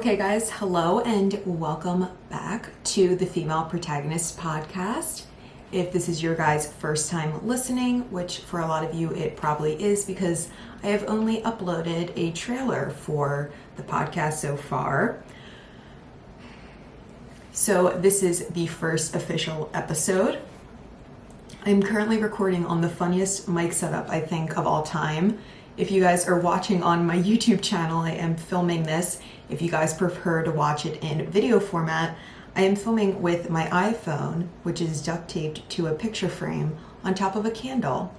Okay guys, hello and welcome back to the Female Protagonist podcast. If this is your guys' first time listening, which for a lot of you it probably is because I have only uploaded a trailer for the podcast so far. So this is the first official episode. I'm currently recording on the funniest mic setup I think of all time. If you guys are watching on my YouTube channel, I am filming this. If you guys prefer to watch it in video format, I am filming with my iPhone, which is duct taped to a picture frame on top of a candle.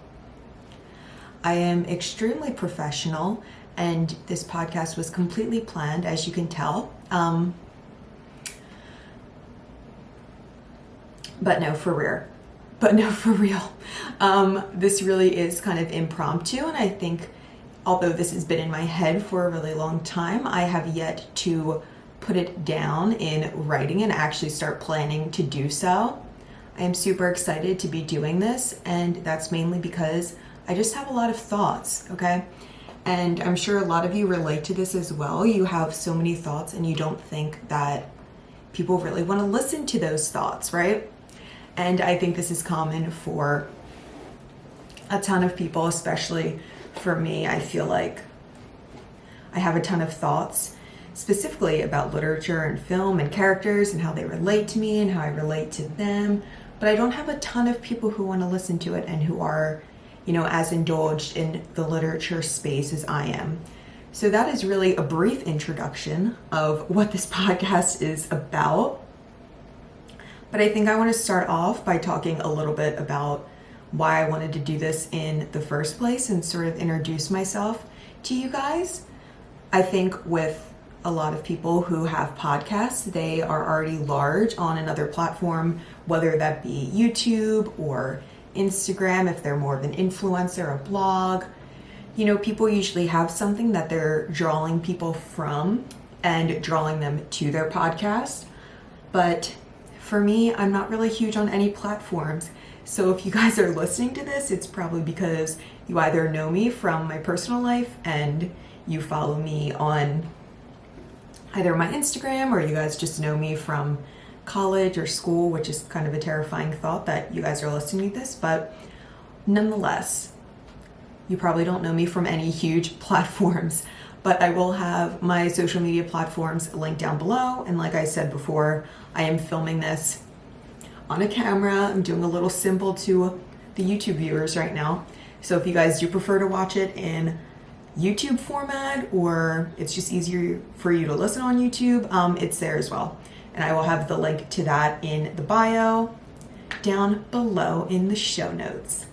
I am extremely professional, and this podcast was completely planned, as you can tell. But no, for real. This really is kind of impromptu, and I think although this has been in my head for a really long time, I have yet to put it down in writing and actually start planning to do so. I am super excited to be doing this, and that's mainly because I just have a lot of thoughts, okay? And I'm sure a lot of you relate to this as well. You have so many thoughts and you don't think that people really want to listen to those thoughts, right? And I think this is common for a ton of people, especially for me. I feel like I have a ton of thoughts specifically about literature and film and characters and how they relate to me and how I relate to them, but I don't have a ton of people who want to listen to it and who are, as indulged in the literature space as I am. So that is really a brief introduction of what this podcast is about. But I think I want to start off by talking a little bit about why I wanted to do this in the first place and sort of introduce myself to you guys. I think with a lot of people who have podcasts, they are already large on another platform, whether that be YouTube or Instagram, if they're more of an influencer, a blog. People usually have something that they're drawing people from and drawing them to their podcast. But for me, I'm not really huge on any platforms. So if you guys are listening to this, it's probably because you either know me from my personal life and you follow me on either my Instagram, or you guys just know me from college or school, which is kind of a terrifying thought that you guys are listening to this. But nonetheless, you probably don't know me from any huge platforms, but I will have my social media platforms linked down below. And like I said before, I am filming this on a camera. I'm doing a little symbol to the YouTube viewers right now. So if you guys do prefer to watch it in YouTube format, or it's just easier for you to listen on YouTube, it's there as well. And I will have the link to that in the bio down below in the show notes.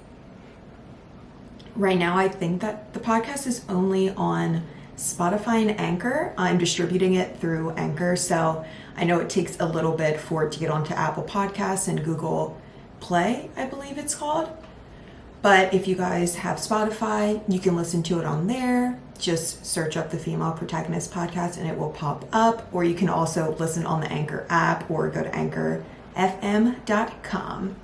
Right now, I think that the podcast is only on Spotify and Anchor. I'm distributing it through Anchor, so I know it takes a little bit for it to get onto Apple Podcasts and Google Play, I believe it's called. But if you guys have Spotify, you can listen to it on there. Just search up the Female Protagonist podcast and it will pop up. Or you can also listen on the Anchor app or go to anchorfm.com.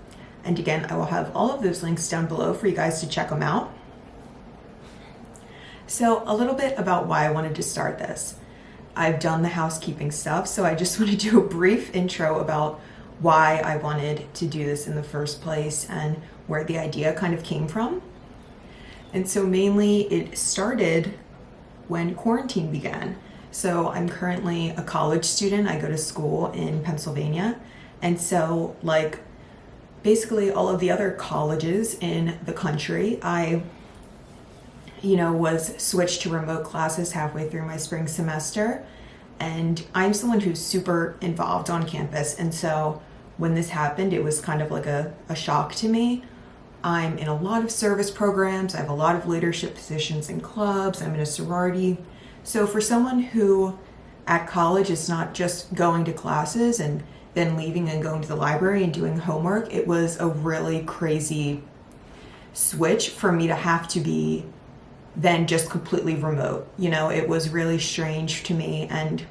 And again, I will have all of those links down below for you guys to check them out. So a little bit about why I wanted to start this. I've done the housekeeping stuff, so I just want to do a brief intro about why I wanted to do this in the first place and where the idea kind of came from. And so mainly it started when quarantine began. So I'm currently a college student. I go to school in Pennsylvania. And so basically all of the other colleges in the country, I was switched to remote classes halfway through my spring semester. And I'm someone who's super involved on campus. And so when this happened, it was kind of like a shock to me. I'm in a lot of service programs. I have a lot of leadership positions in clubs. I'm in a sorority. So for someone who at college is not just going to classes and then leaving and going to the library and doing homework, it was a really crazy switch for me to have to be then just completely remote. It was really strange to me, and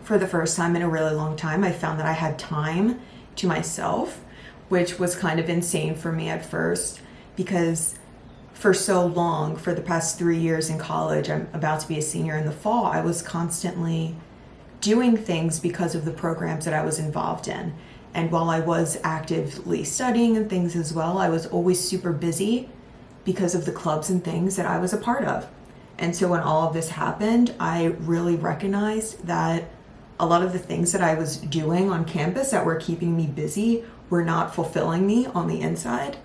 for the first time in a really long time, I found that I had time to myself, which was kind of insane for me at first, because for so long, for the past 3 years in college, I'm about to be a senior in the fall, I was constantly doing things because of the programs that I was involved in. And while I was actively studying and things as well, I was always super busy because of the clubs and things that I was a part of. And so when all of this happened, I really recognized that a lot of the things that I was doing on campus that were keeping me busy were not fulfilling me on the inside.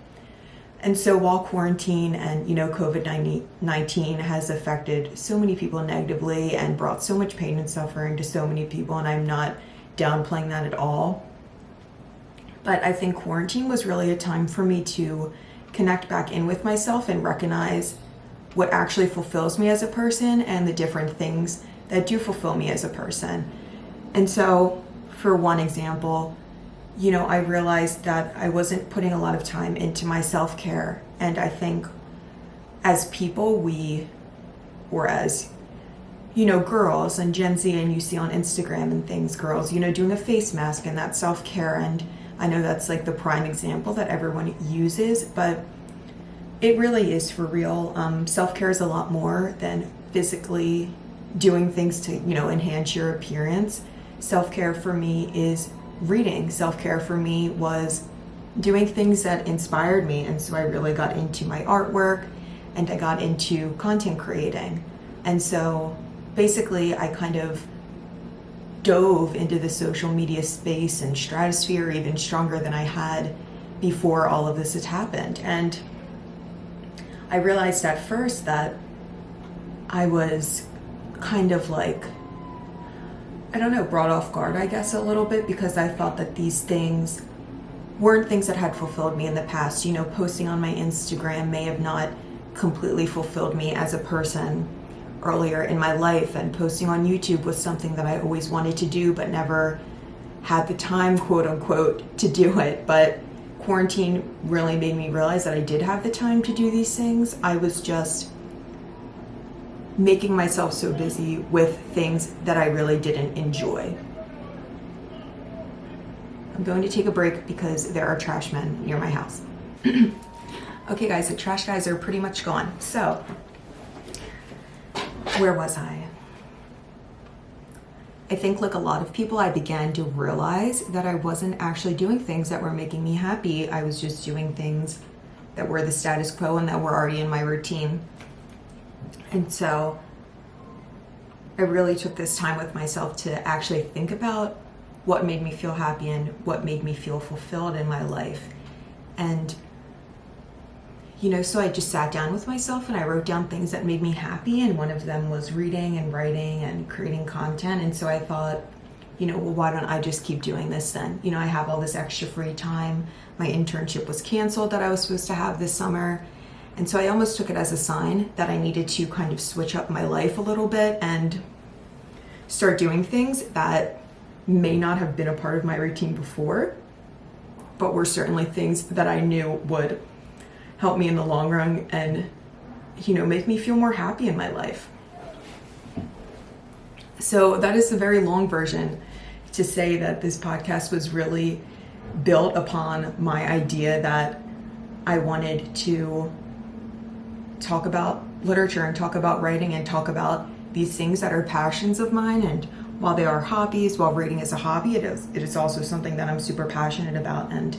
And so while quarantine and, COVID-19 has affected so many people negatively and brought so much pain and suffering to so many people, and I'm not downplaying that at all, but I think quarantine was really a time for me to connect back in with myself and recognize what actually fulfills me as a person and the different things that do fulfill me as a person. And so, for one example, I realized that I wasn't putting a lot of time into my self-care. And I think as people, as girls and Gen Z, and you see on Instagram and things, girls, doing a face mask and that self-care. And I know that's like the prime example that everyone uses, but it really is for real. Self-care is a lot more than physically doing things to, enhance your appearance. Self-care for me is reading. Self-care for me was doing things that inspired me. And so I really got into my artwork and I got into content creating. And so basically I kind of dove into the social media space and stratosphere even stronger than I had before all of this had happened. And I realized at first that I was kind of like, brought off guard, I guess, a little bit, because I thought that these things weren't things that had fulfilled me in the past. Posting on my Instagram may have not completely fulfilled me as a person earlier in my life, and posting on YouTube was something that I always wanted to do but never had the time, quote unquote, to do it. But quarantine really made me realize that I did have the time to do these things. I was just making myself so busy with things that I really didn't enjoy. I'm going to take a break because there are trash men near my house. Okay guys, the trash guys are pretty much gone. So, where was I? I think like a lot of people, I began to realize that I wasn't actually doing things that were making me happy. I was just doing things that were the status quo and that were already in my routine. And so I really took this time with myself to actually think about what made me feel happy and what made me feel fulfilled in my life. And so I just sat down with myself and I wrote down things that made me happy, and one of them was reading and writing and creating content. And so I thought, well, why don't I just keep doing this then? I have all this extra free time. My internship was canceled that I was supposed to have this summer. And so I almost took it as a sign that I needed to kind of switch up my life a little bit and start doing things that may not have been a part of my routine before, but were certainly things that I knew would help me in the long run and, make me feel more happy in my life. So that is a very long version to say that this podcast was really built upon my idea that I wanted to talk about literature and talk about writing and talk about these things that are passions of mine. And while they are hobbies, while reading is a hobby, it is also something that I'm super passionate about. And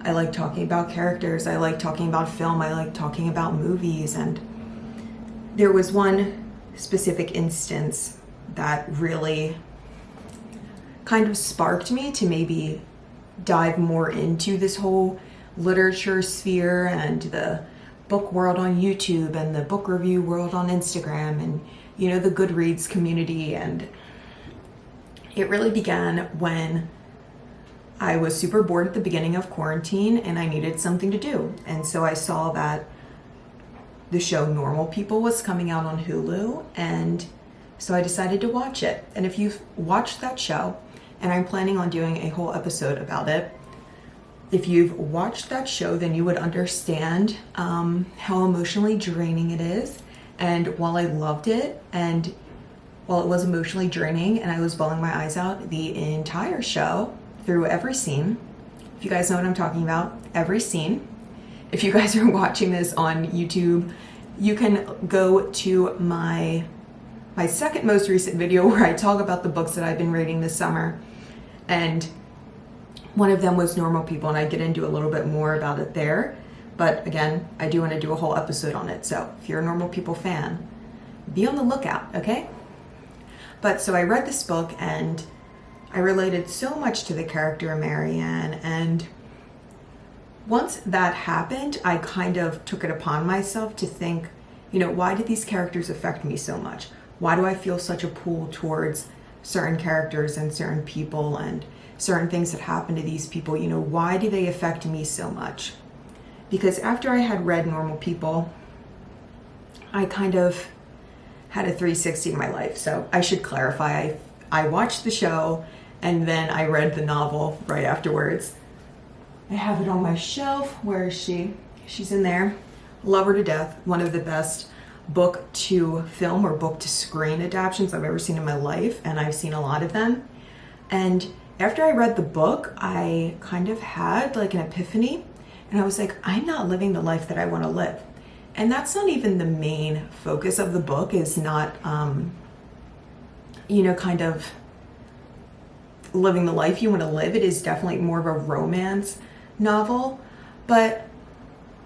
I like talking about characters. I like talking about film. I like talking about movies. And there was one specific instance that really kind of sparked me to maybe dive more into this whole literature sphere and the book world on YouTube and the book review world on Instagram and, the Goodreads community. And it really began when I was super bored at the beginning of quarantine and I needed something to do. And so I saw that the show Normal People was coming out on Hulu, and so I decided to watch it. And if you've watched that show, and I'm planning on doing a whole episode about it, if you've watched that show, then you would understand how emotionally draining it is. And while I loved it, and while it was emotionally draining and I was bawling my eyes out the entire show, through every scene, if you guys know what I'm talking about, every scene. If you guys are watching this on YouTube, you can go to my my second most recent video where I talk about the books that I've been reading this summer. And one of them was Normal People, and I get into a little bit more about it there. But again, I do want to do a whole episode on it. So if you're a Normal People fan, be on the lookout, okay? But so I read this book and I related so much to the character of Marianne. And once that happened, I kind of took it upon myself to think, why did these characters affect me so much? Why do I feel such a pull towards certain characters and certain people and certain things that happen to these people? Why do they affect me so much? Because after I had read Normal People, I kind of had a 360 in my life. So I should clarify, I watched the show and then I read the novel right afterwards. I have it on my shelf. Where is she? She's in there. Love her to death. One of the best book to film or book to screen adaptations I've ever seen in my life, and I've seen a lot of them. And after I read the book, I kind of had like an epiphany, and I was like, I'm not living the life that I want to live. And that's not even the main focus of the book, is not kind of living the life you want to live. It is definitely more of a romance novel, but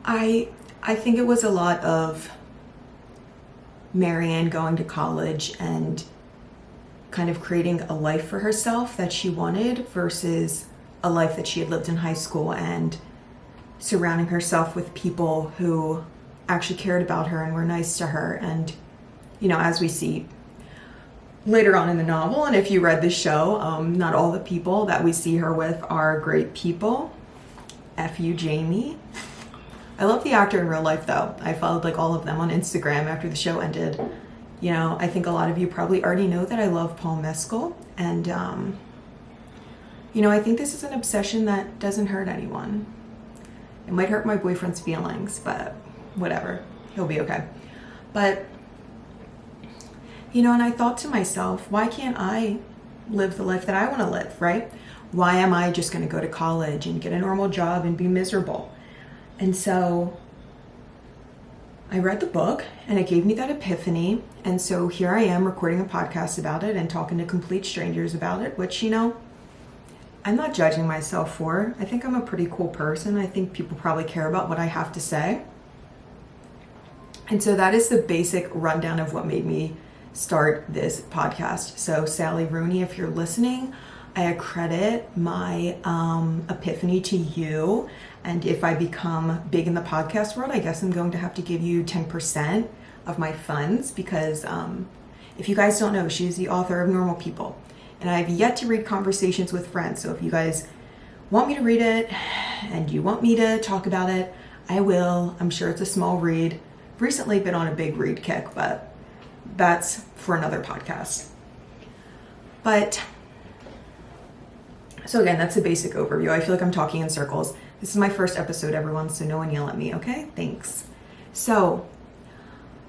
I think it was a lot of Marianne going to college and kind of creating a life for herself that she wanted versus a life that she had lived in high school, and surrounding herself with people who actually cared about her and were nice to her. And as we see later on in the novel, and if you read the show, not all the people that we see her with are great people. F you, Jamie. I love the actor in real life, though. I followed like all of them on Instagram after the show ended. I think a lot of you probably already know that I love Paul Mescal, and I think this is an obsession that doesn't hurt anyone. It might hurt my boyfriend's feelings, but whatever, he'll be okay. But and I thought to myself, why can't I live the life that I want to live, right? Why am I just going to go to college and get a normal job and be miserable? And so I read the book and it gave me that epiphany. And so here I am recording a podcast about it and talking to complete strangers about it, which, I'm not judging myself for. I think I'm a pretty cool person. I think people probably care about what I have to say. And so that is the basic rundown of what made me start this podcast. So Sally Rooney, if you're listening, I accredit my epiphany to you. And if I become big in the podcast world, I guess I'm going to have to give you 10% of my funds, because if you guys don't know, she's the author of Normal People. And I've yet to read Conversations with Friends. So if you guys want me to read it and you want me to talk about it, I will. I'm sure it's a small read. I've recently been on a big read kick, but that's for another podcast. But so again, that's a basic overview. I feel like I'm talking in circles. This is my first episode, everyone, so no one yell at me, okay? Thanks. So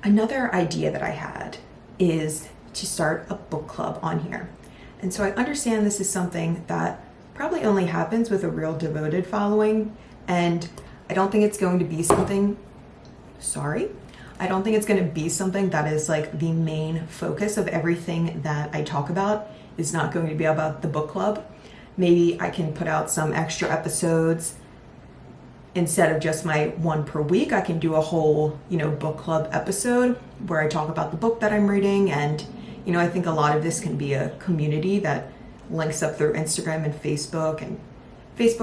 another idea that I had is to start a book club on here. And so I understand this is something that probably only happens with a real devoted following, and I don't think it's going to be something, I don't think it's going to be something that is like the main focus of everything that I talk about. It's not going to be about the book club. Maybe I can put out some extra episodes. Instead of just my one per week, I can do a whole, book club episode where I talk about the book that I'm reading. And, I think a lot of this can be a community that links up through Instagram and Facebook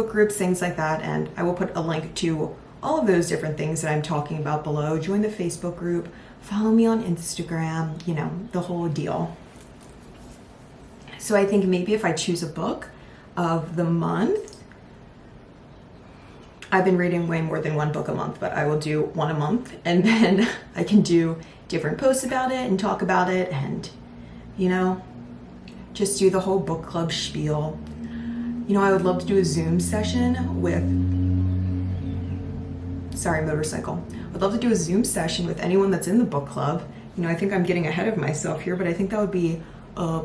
groups, things like that. And I will put a link to all of those different things that I'm talking about below. Join the Facebook group, follow me on Instagram, the whole deal. So I think maybe if I choose a book of the month, I've been reading way more than one book a month, but I will do one a month, and then I can do different posts about it and talk about it and, just do the whole book club spiel. I would love to do a Zoom session with, motorcycle. I'd love to do a Zoom session with anyone that's in the book club. I think I'm getting ahead of myself here, but I think that would be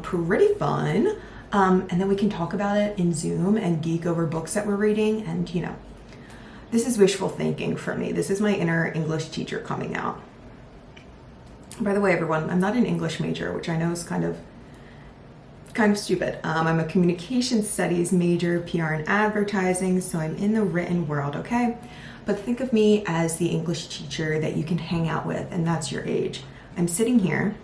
pretty fun. And then we can talk about it in Zoom and geek over books that we're reading. And, this is wishful thinking for me. This is my inner English teacher coming out. By the way, everyone, I'm not an English major, which I know is kind of stupid. I'm a communication studies major, PR and advertising, so I'm in the written world, okay? But think of me as the English teacher that you can hang out with, and that's your age. I'm sitting here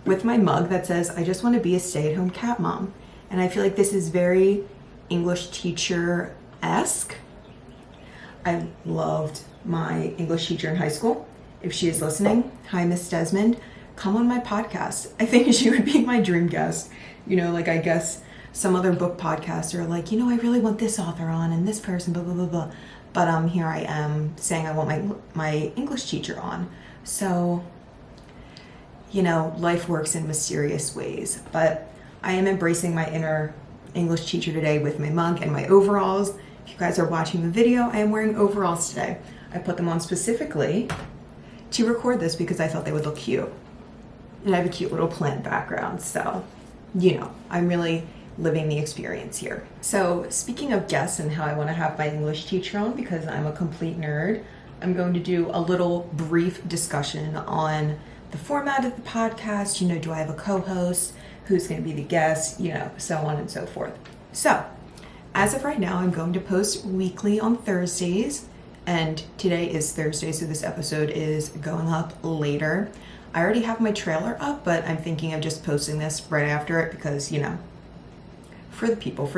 with my mug that says, I just want to be a stay-at-home cat mom. And I feel like this is very English teacher-esque. I loved my English teacher in high school. If she is listening, hi, Miss Desmond, come on my podcast. I think she would be my dream guest. You know, like I guess some other book podcasts are like, you know, I really want this author on and this person, blah, blah, blah, blah. But here I am saying I want my English teacher on. So, you know, life works in mysterious ways. But I am embracing my inner English teacher today with my mug and my overalls. If you guys are watching the video, I am wearing overalls today. I put them on specifically to record this because I thought they would look cute. And I have a cute little plant background, so, you know, I'm really living the experience here. So speaking of guests and how I want to have my English teacher on because I'm a complete nerd, I'm going to do a little brief discussion on the format of the podcast. You know, do I have a co-host? Who's going to be the guest? You know, so on and so forth. So as of right now, I'm going to post weekly on Thursdays, and today is Thursday, so this episode is going up later. I already have my trailer up, but I'm thinking of just posting this right after it because, you know, for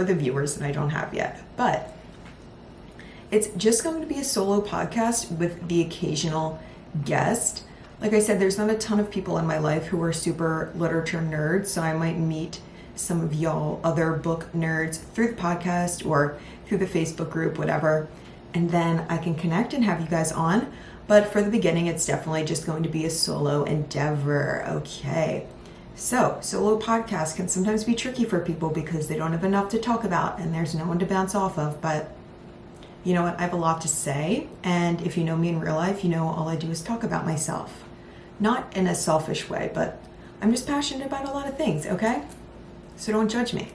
the viewers that I don't have yet. But it's just going to be a solo podcast with the occasional guest. Like I said, there's not a ton of people in my life who are super literature nerds, so I might meet some of y'all other book nerds through the podcast or through the Facebook group, whatever, and then I can connect and have you guys on. But for the beginning, it's definitely just going to be a solo endeavor. Okay. So solo podcasts can sometimes be tricky for people because they don't have enough to talk about and there's no one to bounce off of. But you know what? I have a lot to say. And if you know me in real life, you know all I do is talk about myself. Not in a selfish way, but I'm just passionate about a lot of things, okay? So don't judge me.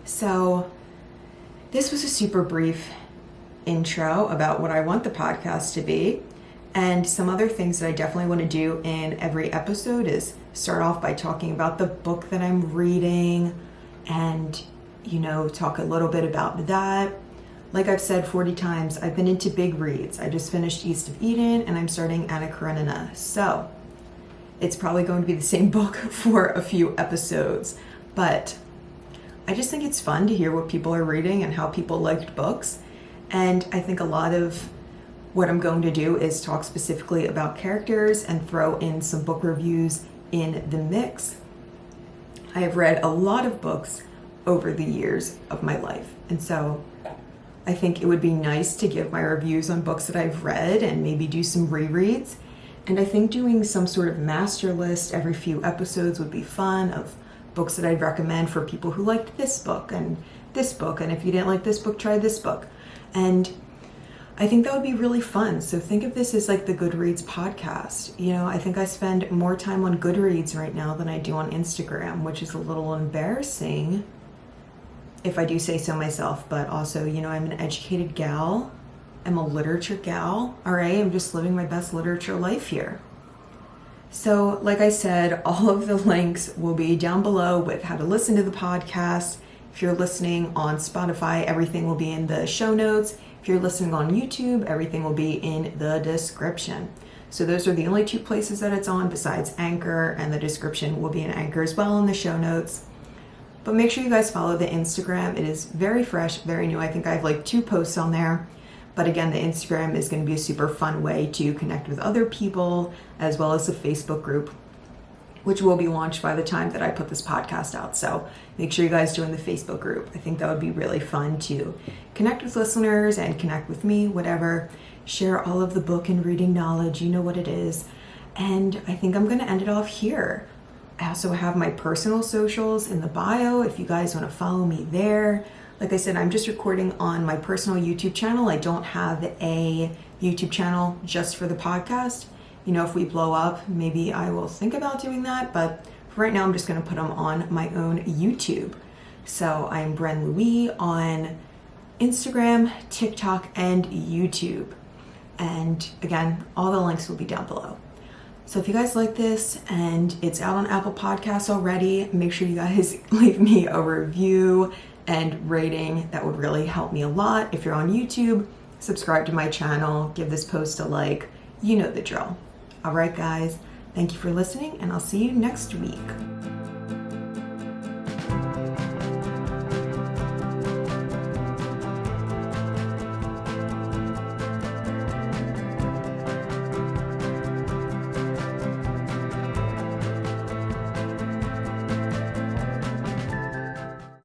So this was a super brief intro about what I want the podcast to be, and some other things that I definitely want to do in every episode is start off by talking about the book that I'm reading and, you know, talk a little bit about that. Like I've said 40 times, I've been into big reads. I just finished East of Eden and I'm starting Anna Karenina. So it's probably going to be the same book for a few episodes, but I just think it's fun to hear what people are reading and how people liked books. And I think a lot of what I'm going to do is talk specifically about characters and throw in some book reviews in the mix. I have read a lot of books over the years of my life, and so I think it would be nice to give my reviews on books that I've read and maybe do some rereads. And I think doing some sort of master list every few episodes would be fun of books that I'd recommend for people who liked this book, and if you didn't like this book, try this book. And I think that would be really fun. So think of this as like the Goodreads podcast. You know, I think I spend more time on Goodreads right now than I do on Instagram, which is a little embarrassing if I do say so myself. But also, you know, I'm an educated gal. I'm a literature gal. All right, I'm just living my best literature life here. So like I said, all of the links will be down below with how to listen to the podcast. If you're listening on Spotify, everything will be in the show notes. If you're listening on YouTube, everything will be in the description. So those are the only two places that it's on besides Anchor, and the description will be in Anchor as well in the show notes. But make sure you guys follow the Instagram. It is very fresh, very new. I think I have like 2 posts on there. But again, the Instagram is going to be a super fun way to connect with other people, as well as the Facebook group, which will be launched by the time that I put this podcast out. So make sure you guys join the Facebook group. I think that would be really fun to connect with listeners and connect with me, whatever. Share all of the book and reading knowledge. You know what it is. And I think I'm going to end it off here. I also have my personal socials in the bio if you guys want to follow me there. Like I said, I'm just recording on my personal YouTube channel. I don't have a YouTube channel just for the podcast. You know, if we blow up, maybe I will think about doing that. But for right now, I'm just going to put them on my own YouTube. So I'm Brenna Louis on Instagram, TikTok, and YouTube. And again, all the links will be down below. So if you guys like this and it's out on Apple Podcasts already, make sure you guys leave me a review and rating. That would really help me a lot. If you're on YouTube, subscribe to my channel, give this post a like. You know the drill. All right, guys, thank you for listening, and I'll see you next week.